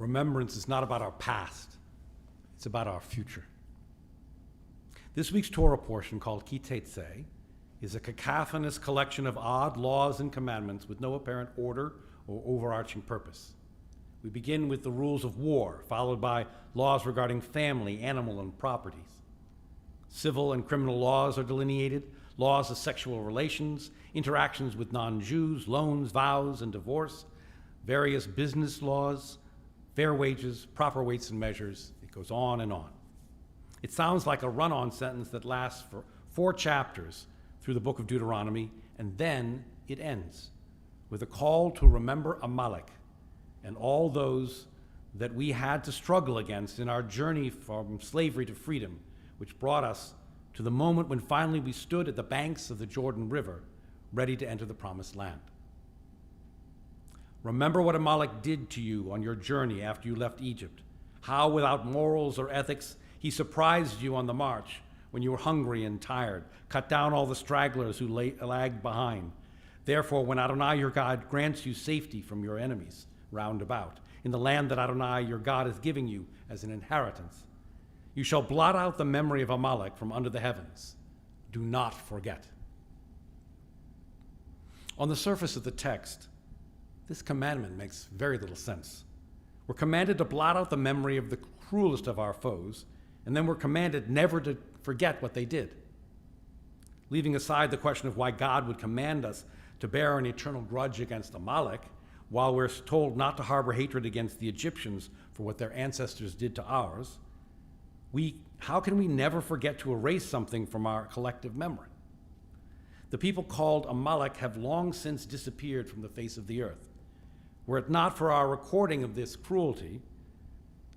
Remembrance is not about our past, it's about our future. This week's Torah portion, called Kitetse, is a cacophonous collection of odd laws and commandments with no apparent order or overarching purpose. We begin with the rules of war, followed by laws regarding family, animal, and properties. Civil and criminal laws are delineated, laws of sexual relations, interactions with non-Jews, loans, vows, and divorce, various business laws, fair wages, proper weights and measures. It goes on and on. It sounds like a run-on sentence that lasts for 4 chapters through the book of Deuteronomy, and then it ends with a call to remember Amalek and all those that we had to struggle against in our journey from slavery to freedom, which brought us to the moment when finally we stood at the banks of the Jordan River, ready to enter the promised land. Remember what Amalek did to you on your journey after you left Egypt, how without morals or ethics he surprised you on the march when you were hungry and tired, cut down all the stragglers who lagged behind. Therefore, when Adonai your God grants you safety from your enemies round about, in the land that Adonai your God is giving you as an inheritance, you shall blot out the memory of Amalek from under the heavens. Do not forget. On the surface of the text, this commandment makes very little sense. We're commanded to blot out the memory of the cruelest of our foes, and then we're commanded never to forget what they did. Leaving aside the question of why God would command us to bear an eternal grudge against Amalek, while we're told not to harbor hatred against the Egyptians for what their ancestors did to ours, how can we never forget to erase something from our collective memory? The people called Amalek have long since disappeared from the face of the earth. Were it not for our recording of this cruelty,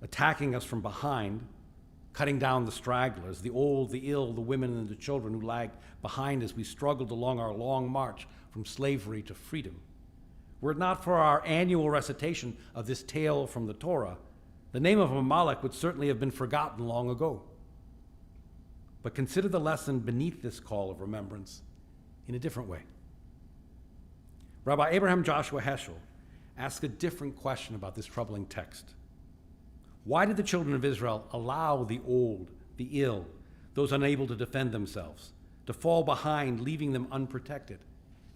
attacking us from behind, cutting down the stragglers, the old, the ill, the women, and the children who lagged behind as we struggled along our long march from slavery to freedom, were it not for our annual recitation of this tale from the Torah, the name of Amalek would certainly have been forgotten long ago. But consider the lesson beneath this call of remembrance in a different way. Rabbi Abraham Joshua Heschel asked a different question about this troubling text. Why did the children of Israel allow the old, the ill, those unable to defend themselves, to fall behind, leaving them unprotected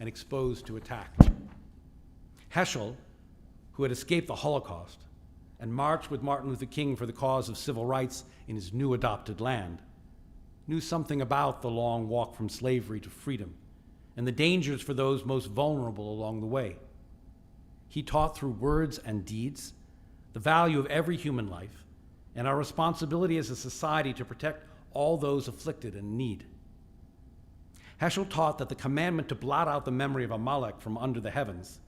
and exposed to attack? Heschel, who had escaped the Holocaust and marched with Martin Luther King for the cause of civil rights in his new adopted land, knew something about the long walk from slavery to freedom and the dangers for those most vulnerable along the way. He taught through words and deeds the value of every human life and our responsibility as a society to protect all those afflicted and in need. Heschel taught that the commandment to blot out the memory of Amalek from under the heavens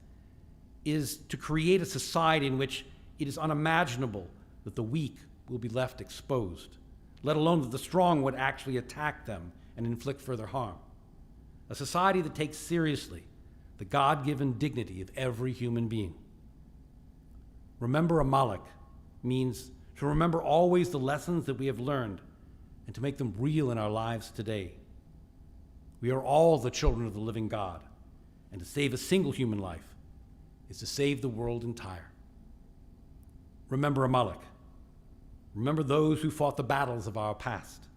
is to create a society in which it is unimaginable that the weak will be left exposed, let alone that the strong would actually attack them and inflict further harm. A society that takes seriously the God-given dignity of every human being. Remember Amalek means to remember always the lessons that we have learned and to make them real in our lives today. We are all the children of the living God, and to save a single human life is to save the world entire. Remember Amalek. Remember those who fought the battles of our past.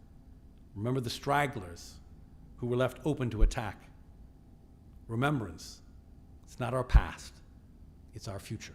Remember the stragglers who were left open to attack. Remembrance, it's not our past, it's our future.